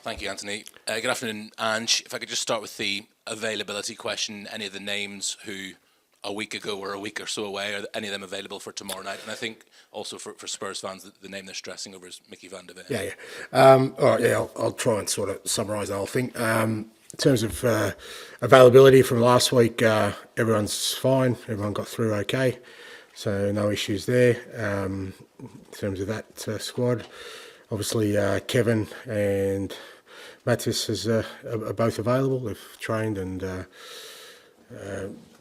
Thank you, Anthony. Good afternoon, Ange. If I could just start with the availability question. Any of the names who a week ago were a week or so away, are any of them available for tomorrow night? And I think also for Spurs fans, the name they're stressing over is Mickey van de Ven. All right, I'll try and sort of summarise the whole thing. In terms of availability from last week, everyone's fine. Everyone got through okay. So no issues there. In terms of that squad, obviously Kevin and Mathys are both available. They've trained and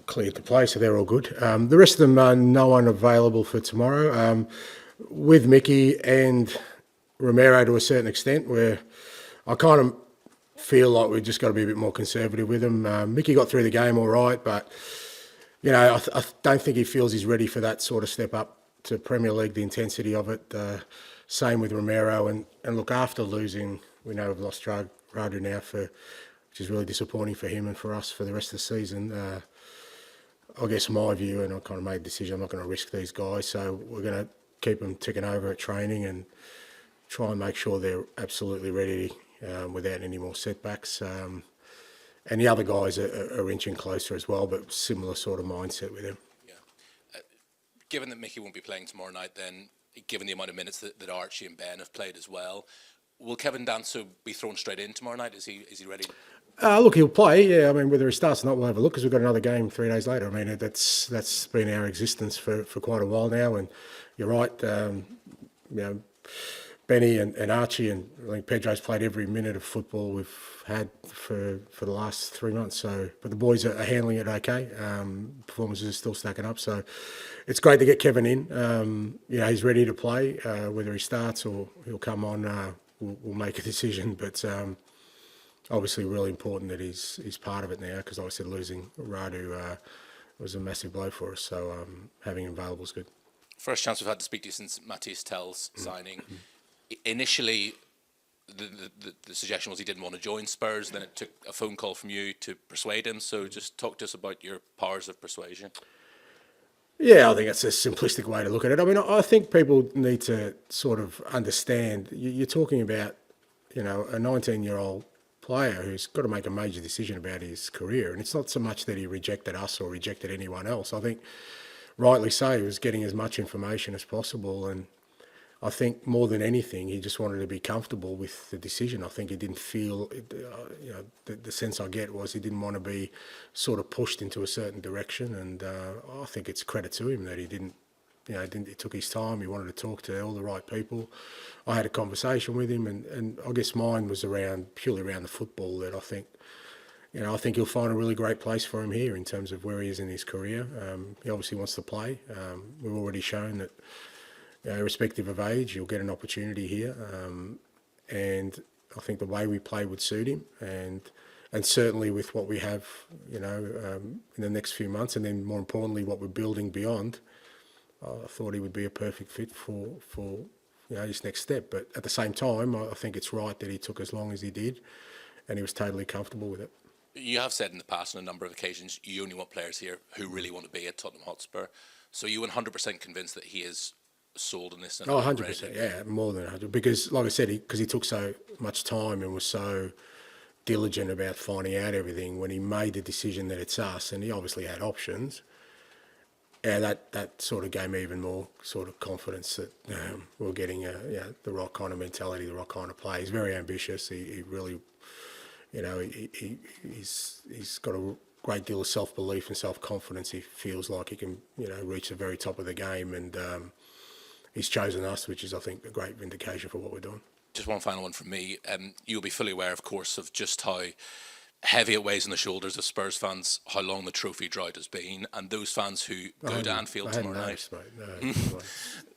cleared to play, so they're all good. The rest of them, no one available for tomorrow. With Mickey and Romero to a certain extent, where I kind of feel like we've just got to be a bit more conservative with him. Mickey got through the game all right, but you know, I don't think he feels he's ready for that sort of step up to Premier League, the intensity of it. Same with Romero, and look, after losing, we know we've lost Radu now, which is really disappointing for him and for us for the rest of the season. I guess my view, and I kind of made the decision, I'm not going to risk these guys, so we're going to keep them ticking over at training and try and make sure they're absolutely ready without any more setbacks. And the other guys are inching closer as well, but similar sort of mindset with them. Yeah. Given that Mickey won't be playing tomorrow night, then, given the amount of minutes that Archie and Ben have played as well, will Kevin Danso be thrown straight in tomorrow night? Is he ready? Look, he'll play. Yeah, I mean, whether he starts or not, we'll have a look because we've got another game 3 days later. I mean, that's been our existence for quite a while now. And you're right. You know, Benny and Archie and I think Pedro's played every minute of football we've had for the last 3 months. So, but the boys are handling it okay. Performances are still stacking up. So, it's great to get Kevin in. You know, he's ready to play. Whether he starts or he'll come on, we'll make a decision. But obviously, really important that he's part of it now because, like I said, losing Radu was a massive blow for us. So, having him available is good. First chance we've had to speak to you since Mathys Tel's signing. Initially, the suggestion was he didn't want to join Spurs. Then it took a phone call from you to persuade him. So just talk to us about your powers of persuasion. Yeah, I think that's a simplistic way to look at it. I mean, I think people need to sort of understand. You're talking about, you know, a 19-year-old player who's got to make a major decision about his career. And it's not so much that he rejected us or rejected anyone else. I think, rightly so, he was getting as much information as possible. And I think more than anything, he just wanted to be comfortable with the decision. I think he didn't feel, you know, the sense I get was he didn't want to be sort of pushed into a certain direction. And I think it's credit to him that he didn't, you know, he took his time. He wanted to talk to all the right people. I had a conversation with him, and I guess mine was purely around the football. That I think, you know, I think he'll find a really great place for him here in terms of where he is in his career. He obviously wants to play. We've already shown that. Irrespective of age, you'll get an opportunity here, and I think the way we play would suit him, and certainly with what we have, you know, in the next few months, and then more importantly, what we're building beyond. I thought he would be a perfect fit for you know, his next step. But at the same time, I think it's right that he took as long as he did, and he was totally comfortable with it. You have said in the past on a number of occasions you only want players here who really want to be at Tottenham Hotspur. So are you 100% convinced that he is sold on this? 100%, yeah, more than 100%. Because, like I said, because he took so much time and was so diligent about finding out everything, when he made the decision that it's us, and he obviously had options, yeah, that sort of gave me even more sort of confidence that we're getting the right kind of mentality, the right kind of play. He's very ambitious. He really, you know, he's got a great deal of self-belief and self-confidence. He feels like he can, you know, reach the very top of the game, and he's chosen us, which is, I think, a great vindication for what we're doing. Just one final one from me. You'll be fully aware, of course, of just how heavy it weighs on the shoulders of Spurs fans, how long the trophy drought has been, and those fans who go to Anfield tomorrow night.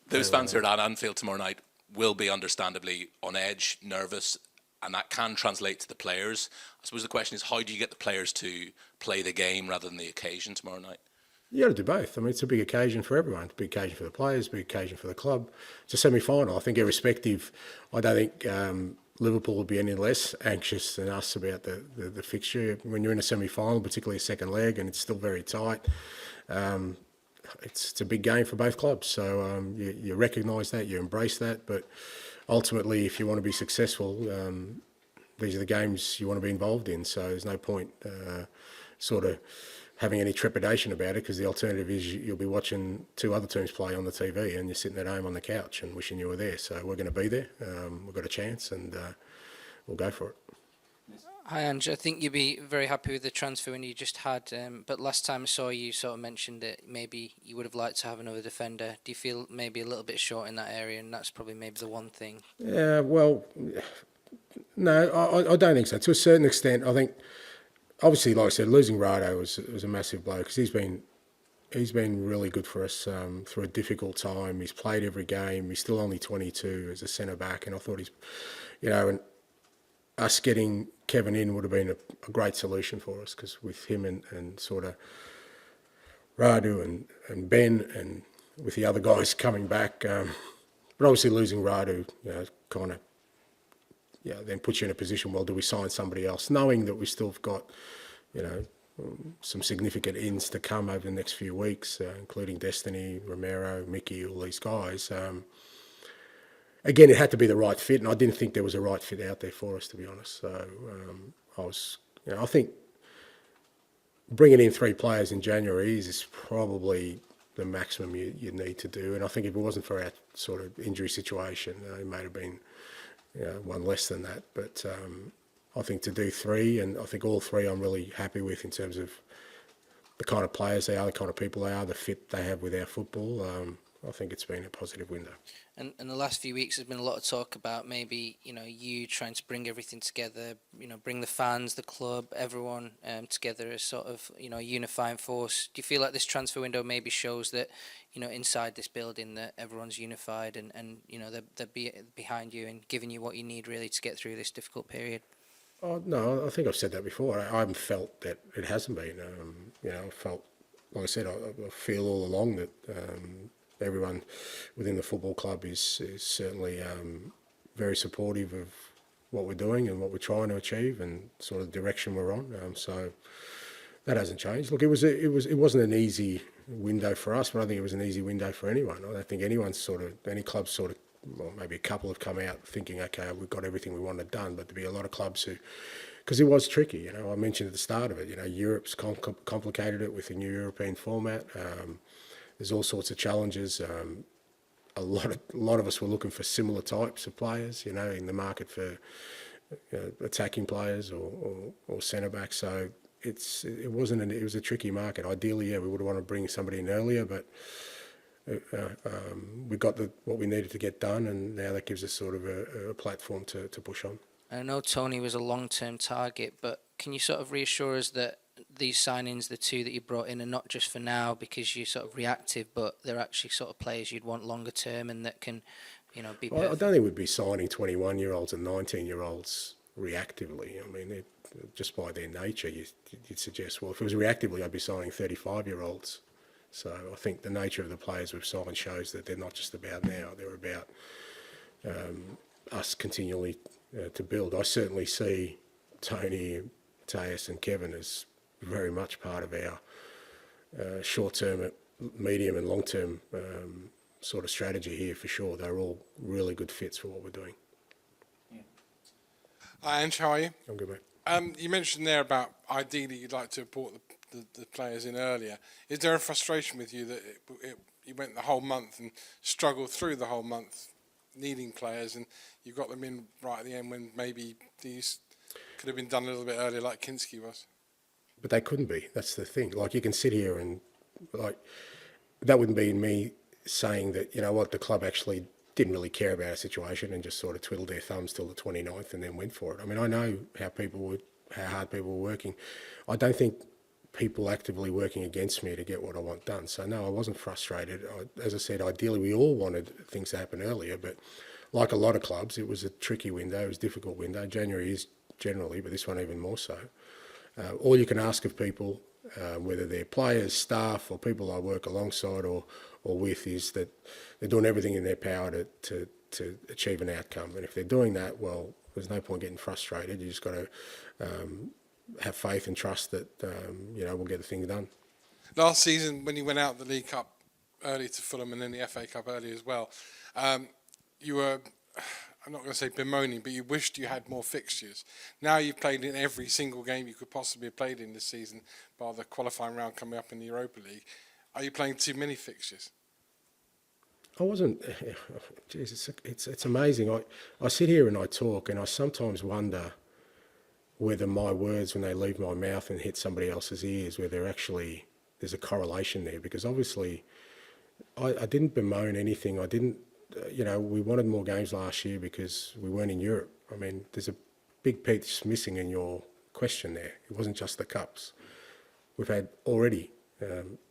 Those fans who are at Anfield tomorrow night will be understandably on edge, nervous, and that can translate to the players. I suppose the question is, how do you get the players to play the game rather than the occasion tomorrow night? You got to do both. I mean, it's a big occasion for everyone. It's a big occasion for the players, a big occasion for the club. It's a semi-final. I think irrespective, I don't think Liverpool will be any less anxious than us about the fixture. When you're in a semi-final, particularly a second leg, and it's still very tight, it's a big game for both clubs. So you recognise that, you embrace that. But ultimately, if you want to be successful, these are the games you want to be involved in. So there's no point sort of having any trepidation about it, because the alternative is you'll be watching two other teams play on the TV and you're sitting at home on the couch and wishing you were there. So we're going to be there. We've got a chance, and we'll go for it. Hi, Ange. I think you'd be very happy with the transfer when you just had, but last time I saw you sort of mentioned that maybe you would have liked to have another defender. Do you feel maybe a little bit short in that area, and that's probably maybe the one thing? Yeah, well, no, I don't think so. To a certain extent, I think, obviously, like I said, losing Rado was a massive blow, because he's been really good for us through a difficult time. He's played every game. He's still only 22 as a centre back, and I thought and us getting Kevin in would have been a great solution for us, because with him and sort of Radu and Ben, and with the other guys coming back, but obviously losing Radu, kind of, then puts you in a position, well, do we sign somebody else? Knowing that we still have got, some significant ins to come over the next few weeks, including Destiny, Romero, Mickey, all these guys. Again, it had to be the right fit, and I didn't think there was a right fit out there for us, to be honest. So I think bringing in 3 players in January is probably the maximum you need to do. And I think if it wasn't for our sort of injury situation, it may have been one less than that. But I think to do 3, and I think all 3 I'm really happy with in terms of the kind of players they are, the kind of people they are, the fit they have with our football. I think it's been a positive window. And in the last few weeks, there's been a lot of talk about maybe, you trying to bring everything together, bring the fans, the club, everyone together as sort of, a unifying force. Do you feel like this transfer window maybe shows that, inside this building that everyone's unified and they're behind you and giving you what you need really to get through this difficult period? Oh, no, I think I've said that before. I haven't felt that it hasn't been. I felt, like I said, I feel all along that everyone within the football club is certainly very supportive of what we're doing and what we're trying to achieve and sort of the direction we're on. So that hasn't changed. Look, it wasn't an easy window for us, but I think it was an easy window for anyone. I don't think any club well, maybe a couple have come out thinking, okay, we've got everything we wanted done, but there'd be a lot of clubs who, because it was tricky. I mentioned at the start of it, Europe's complicated it with the new European format. There's all sorts of challenges. A lot of us were looking for similar types of players, in the market for attacking players or centre backs. So it was a tricky market. Ideally, we would have wanted to bring somebody in earlier, but we got what we needed to get done, and now that gives us sort of a platform to push on. I know Tony was a long-term target, but can you sort of reassure us that these signings, the 2 that you brought in, are not just for now because you're sort of reactive, but they're actually sort of players you'd want longer term and that can, be perfect? Well, I don't think we'd be signing 21-year-olds and 19-year-olds reactively. I mean, just by their nature, you'd suggest, well, if it was reactively, I'd be signing 35-year-olds. So I think the nature of the players we've signed shows that they're not just about now, they're about us continually to build. I certainly see Tony, Mathys and Kevin as very much part of our short-term, medium and long-term sort of strategy here for sure. They're all really good fits for what we're doing. Hi, Ange, how are you? I'm good, mate. You mentioned there about ideally you'd like to have brought the players in earlier. Is there a frustration with you that you went the whole month and struggled through the whole month needing players, and you got them in right at the end when maybe these could have been done a little bit earlier like Kinski was? But they couldn't be. That's the thing. Like, you can sit here and, that wouldn't be me saying that, the club actually didn't really care about our situation and just sort of twiddled their thumbs till the 29th and then went for it. I mean, I know how hard people were working. I don't think people actively working against me to get what I want done. So, no, I wasn't frustrated. As I said, ideally we all wanted things to happen earlier, but like a lot of clubs, it was a tricky window. It was a difficult window. January is generally, but this one even more so. All you can ask of people, whether they're players, staff, or people I work alongside or with, is that they're doing everything in their power to achieve an outcome. And if they're doing that, well, there's no point getting frustrated. You just got to have faith and trust that we'll get the thing done. Last season, when you went out the League Cup early to Fulham and then the FA Cup early as well, you were I'm not going to say bemoaning, but you wished you had more fixtures. Now you've played in every single game you could possibly have played in this season, bar the qualifying round coming up in the Europa League. Are you playing too many fixtures? I wasn't. Geez, it's amazing. I sit here and I talk, and I sometimes wonder whether my words, when they leave my mouth and hit somebody else's ears, whether actually there's a correlation there. Because obviously, I didn't bemoan anything. I didn't. We wanted more games last year because we weren't in Europe. I mean, there's a big piece missing in your question there. It wasn't just the Cups. We've had already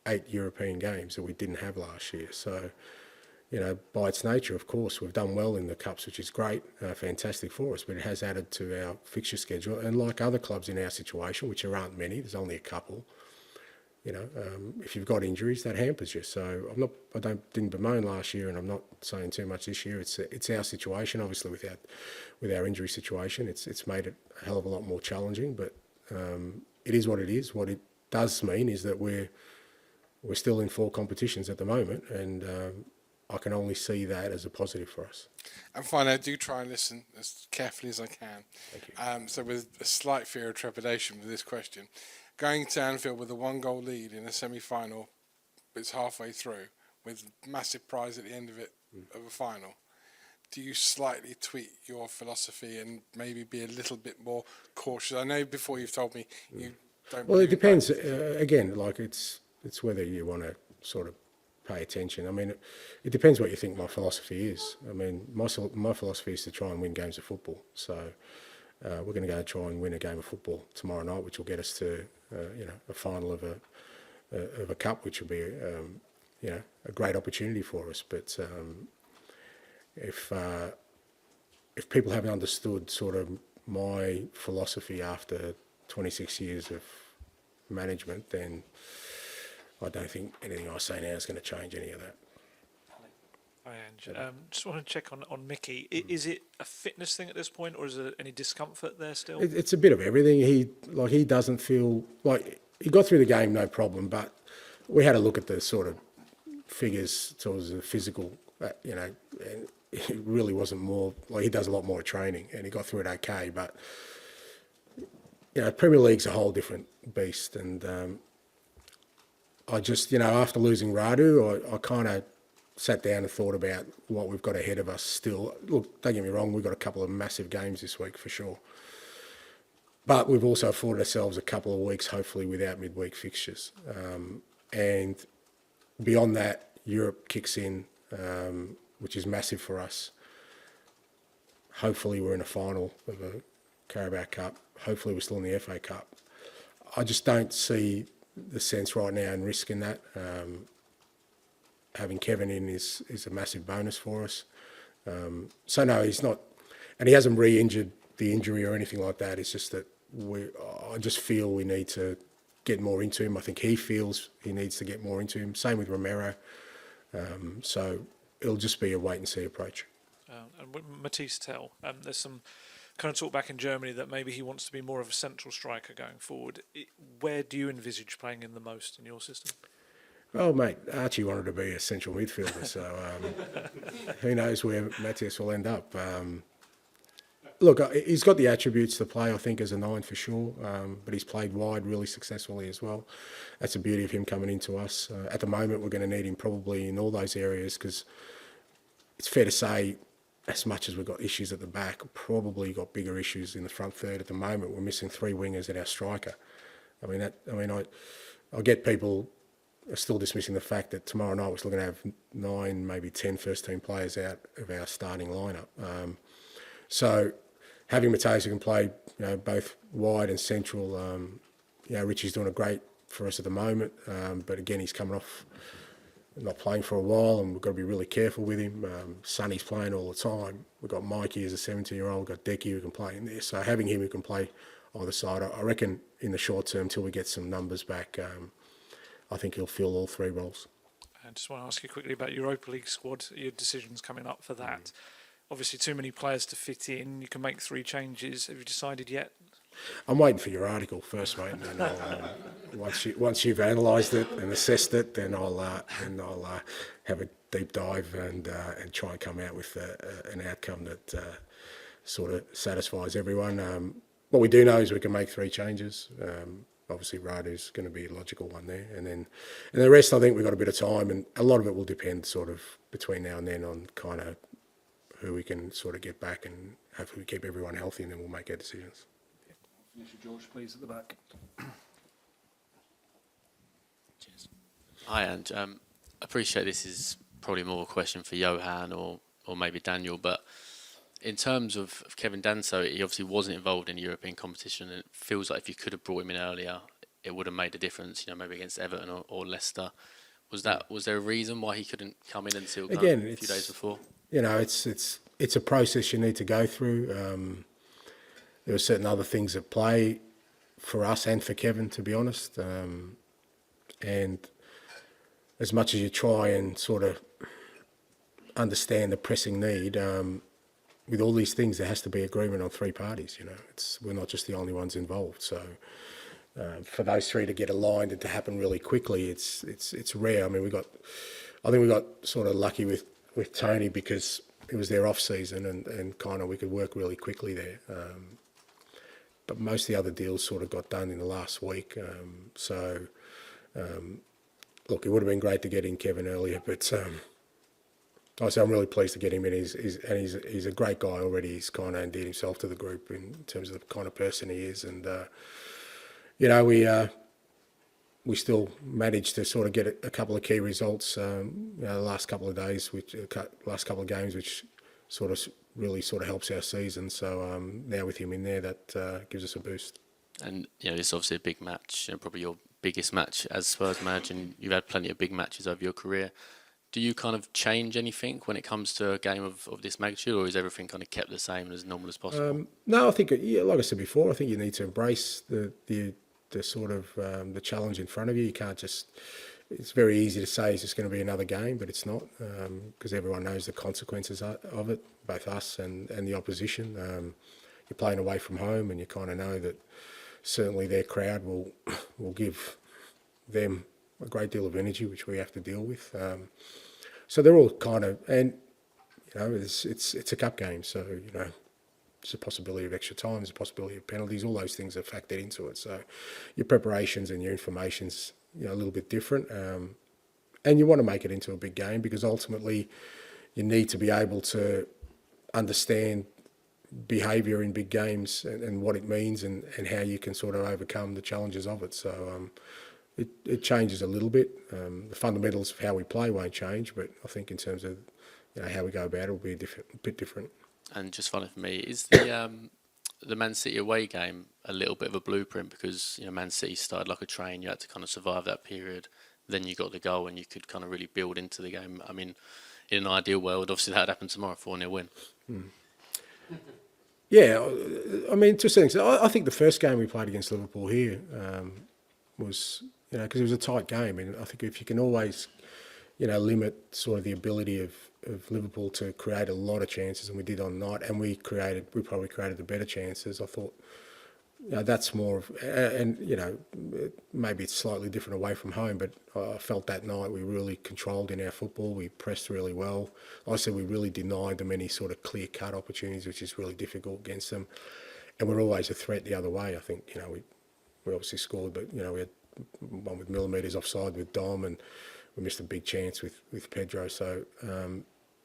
8 European games that we didn't have last year. So, by its nature, of course, we've done well in the Cups, which is great, fantastic for us, but it has added to our fixture schedule. And like other clubs in our situation, which there aren't many, there's only a couple, if you've got injuries, that hampers you. So didn't bemoan last year, and I'm not saying too much this year. It's our situation, obviously, with our injury situation. It's made it a hell of a lot more challenging, but it is what it is. What it does mean is that we're still in 4 competitions at the moment, and I can only see that as a positive for us. And finally, I do try and listen as carefully as I can. Thank you. So with a slight fear of trepidation with this question, going to Anfield with a 1-goal lead in a semi-final, it's halfway through, with massive prize at the end of it, of a final, do you slightly tweak your philosophy and maybe be a little bit more cautious? I know before you've told me you don't... Well, it depends. Again, like it's whether you want to sort of pay attention. I mean, it depends what you think my philosophy is. I mean, my philosophy is to try and win games of football. So we're going to go try and win a game of football tomorrow night, which will get us to a final of a cup, which will be a great opportunity for us. But if people haven't understood sort of my philosophy after 26 years of management, then I don't think anything I say now is going to change any of that. Hi, Ange. Just want to check on Mickey. Is it a fitness thing at this point, or is there any discomfort there still? It's a bit of everything. He doesn't feel like he got through the game no problem, but we had a look at the sort of figures towards the physical, and it really wasn't more like he does a lot more training, and he got through it okay. But Premier League's a whole different beast, and I just after losing Radu, I kind of sat down and thought about what we've got ahead of us still. Look, don't get me wrong, we've got a couple of massive games this week for sure. But we've also afforded ourselves a couple of weeks, hopefully, without midweek fixtures. And beyond that, Europe kicks in, which is massive for us. Hopefully we're in a final of a Carabao Cup. Hopefully we're still in the FA Cup. I just don't see the sense right now in risking that. Having Kevin in is a massive bonus for us. So no, he's not, and he hasn't re-injured the injury or anything like that. It's just that I just feel we need to get more into him. I think he feels he needs to get more into him. Same with Romero. So it'll just be a wait and see approach. And with Mathys Tel, there's some kind of talk back in Germany that maybe he wants to be more of a central striker going forward. Where do you envisage playing him the most in your system? Oh, mate, Archie wanted to be a central midfielder, so who knows where Matthias will end up. Look, he's got the attributes to play, I think, as a 9 for sure, but he's played wide really successfully as well. That's the beauty of him coming into us. At the moment, we're going to need him probably in all those areas because it's fair to say, as much as we've got issues at the back, probably got bigger issues in the front third. At the moment, we're missing 3 wingers at our striker. I get people are still dismissing the fact that tomorrow night we're still going to have 9, maybe 10 first-team players out of our starting lineup. So having Matthias who can play, both wide and central, Richie's doing a great for us at the moment. But again, he's coming off not playing for a while, and we've got to be really careful with him. Sonny's playing all the time. We've got Mikey as a 17-year-old. We've got Decky who can play in there. So having him who can play either side, I reckon in the short term, till we get some numbers back, I think he'll fill all 3 roles. I just want to ask you quickly about Europa League squad, your decisions coming up for that. Obviously, too many players to fit in. You can make 3 changes. Have you decided yet? I'm waiting for your article first, mate, and then once you've analysed it and assessed it, then I'll have a deep dive and try and come out with an outcome that sort of satisfies everyone. What we do know is we can make 3 changes. Obviously, Radu's going to be a logical one there, and the rest, I think we've got a bit of time, and a lot of it will depend sort of between now and then on kind of who we can sort of get back, and hopefully we keep everyone healthy, and then we'll make our decisions. Finish with George, please, at the back. Cheers. Hi, and appreciate this is probably more a question for Johan or maybe Daniel, but in terms of Kevin Danso, he obviously wasn't involved in the European competition, and it feels like if you could have brought him in earlier, it would have made a difference, you know, maybe against Everton or Leicester. Was there a reason why he couldn't come in until a few days before? You know, it's a process you need to go through. There were certain other things at play for us and for Kevin, to be honest. And as much as you try and sort of understand the pressing need, with all these things, there has to be agreement on 3 parties. You know, we're not just the only ones involved. So for those 3 to get aligned and to happen really quickly, it's rare. I mean, I think we got sort of lucky with Tony because it was their off season and kind of we could work really quickly there. But most of the other deals sort of got done in the last week. Look, it would have been great to get in Kevin earlier, but I'm really pleased to get him in. He's a great guy already. He's kind of endeared himself to the group in terms of the kind of person he is. And, you know, we still managed to sort of get a couple of key results, you know, the last couple of days, last couple of games, which sort of really sort of helps our season. So now with him in there, that gives us a boost. And, you know, it's obviously a big match, you know, probably your biggest match as Spurs manager, and you've had plenty of big matches over your career. Do you kind of change anything when it comes to a game of this magnitude, or is everything kind of kept the same and as normal as possible? No, I think, like I said before, I think you need to embrace the sort of the challenge in front of you. You can't just. It's very easy to say it's just going to be another game, but it's not, because everyone knows the consequences of it, both us and the opposition. You're playing away from home, and you kind of know that certainly their crowd will give them a great deal of energy, which we have to deal with. So they're all kind of, and you know, it's a cup game, so you know, there's a possibility of extra time, there's a possibility of penalties. All those things are factored into it. So your preparations and your information's, you know, a little bit different, and you want to make it into a big game because ultimately you need to be able to understand behaviour in big games and what it means and how you can sort of overcome the challenges of it. So it changes a little bit. The fundamentals of how we play won't change, but I think in terms of, you know, how we go about it will be a bit different. And just finally for me, is the Man City away game a little bit of a blueprint, because, you know, Man City started like a train, you had to kind of survive that period, then you got the goal and you could kind of really build into the game. I mean, in an ideal world, obviously that would happen tomorrow, 4-0 win. Yeah, I mean, to a certain extent, I think the first game we played against Liverpool here was, you know, because it was a tight game, and I think if you can always, you know, limit sort of the ability of Liverpool to create a lot of chances, and we did on night, and we probably created the better chances. I thought, you know, that's more of, and you know, maybe it's slightly different away from home, but I felt that night we really controlled in our football. We pressed really well. I said we really denied them any sort of clear-cut opportunities, which is really difficult against them. And we're always a threat the other way. I think, you know, we obviously scored, but you know, we had one with millimetres offside with Dom, and we missed a big chance with Pedro. So,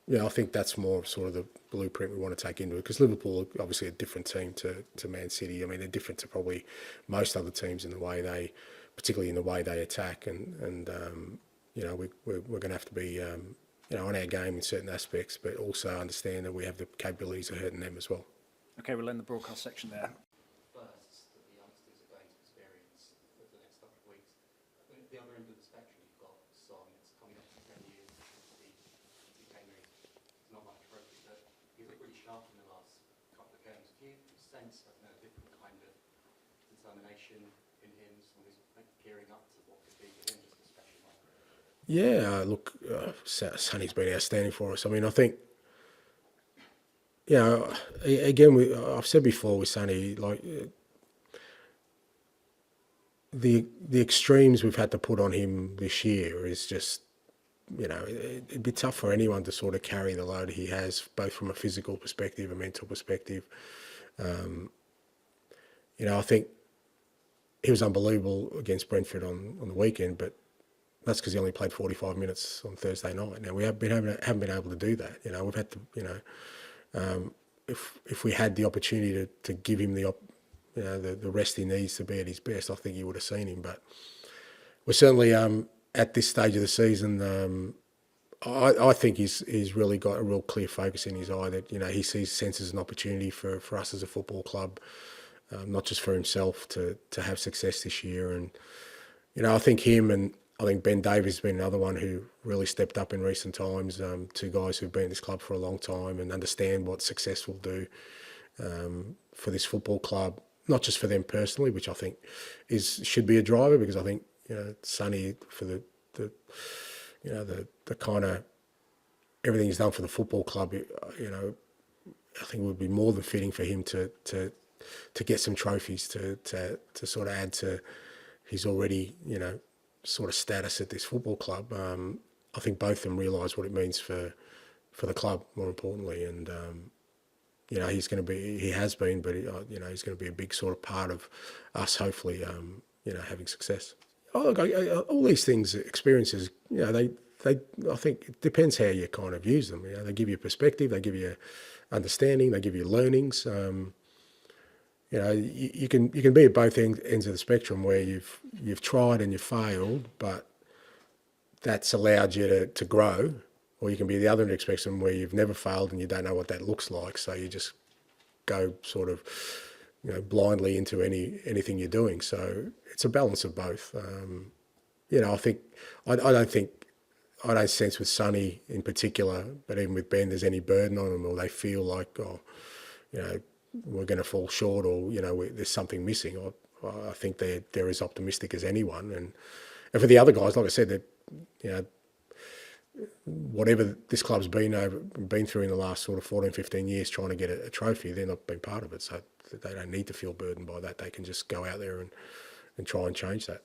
you know, I think that's more sort of the blueprint we want to take into it, because Liverpool are obviously a different team to Man City. I mean, they're different to probably most other teams in the way particularly in the way they attack, and you know, we're going to have to be, you know, on our game in certain aspects, but also understand that we have the capabilities of hurting them as well. Okay, we'll end the broadcast section there. First, that the youngsters are going to experience over the next couple of weeks. At the other end of the spectrum, you've got Son, it's coming up to 10 years. He came in, not much trophy, but he looked really sharp in the last couple of games. Do you sense a different kind of determination in him, someone who's gearing up to what could be for him just a special moment? Yeah, look, Sonny's been outstanding for us. I mean, I think, you know, again, I've said before with Sonny, like, the extremes we've had to put on him this year is just, you know, it'd be tough for anyone to sort of carry the load he has, both from a physical perspective, a mental perspective. You know, I think he was unbelievable against Brentford on the weekend, but that's because he only played 45 minutes on Thursday night. Now, we haven't been able to do that. You know, we've had to, you know, if we had the opportunity to give him the rest he needs to be at his best, I think you would have seen him. But we're certainly at this stage of the season. I think he's really got a real clear focus in his eye that, you know, he senses an opportunity for us as a football club, not just for himself to have success this year. And, you know, I think him and I think Ben Davies has been another one who really stepped up in recent times. Two guys who've been at this club for a long time and understand what success will do for this football club, not just for them personally, which I think should be a driver, because I think, you know, Sonny, for the kind of everything he's done for the football club, you know, I think it would be more than fitting for him to get some trophies to sort of add to his already, you know, sort of status at this football club. I think both of them realise what it means for the club, more importantly, and you know, he has been, but you know, he's going to be a big sort of part of us, hopefully, you know, having success. Oh, look, all these things, experiences, you know, I think it depends how you kind of use them. You know, they give you perspective, they give you understanding, they give you learnings. You know, you can be at both ends of the spectrum where you've tried and you've failed, but that's allowed you to grow, or you can be the other end of the spectrum where you've never failed and you don't know what that looks like, so you just go sort of, you know, blindly into anything you're doing. So it's a balance of both. You know, I don't sense with Sonny in particular, but even with Ben, there's any burden on them, or they feel like, oh, you know, we're going to fall short, or, you know, there's something missing. I think they're as optimistic as anyone. And for the other guys, like I said, that, you know, whatever this club's been through in the last sort of 14, 15 years trying to get a trophy, they're not been part of it. So they don't need to feel burdened by that. They can just go out there and try and change that.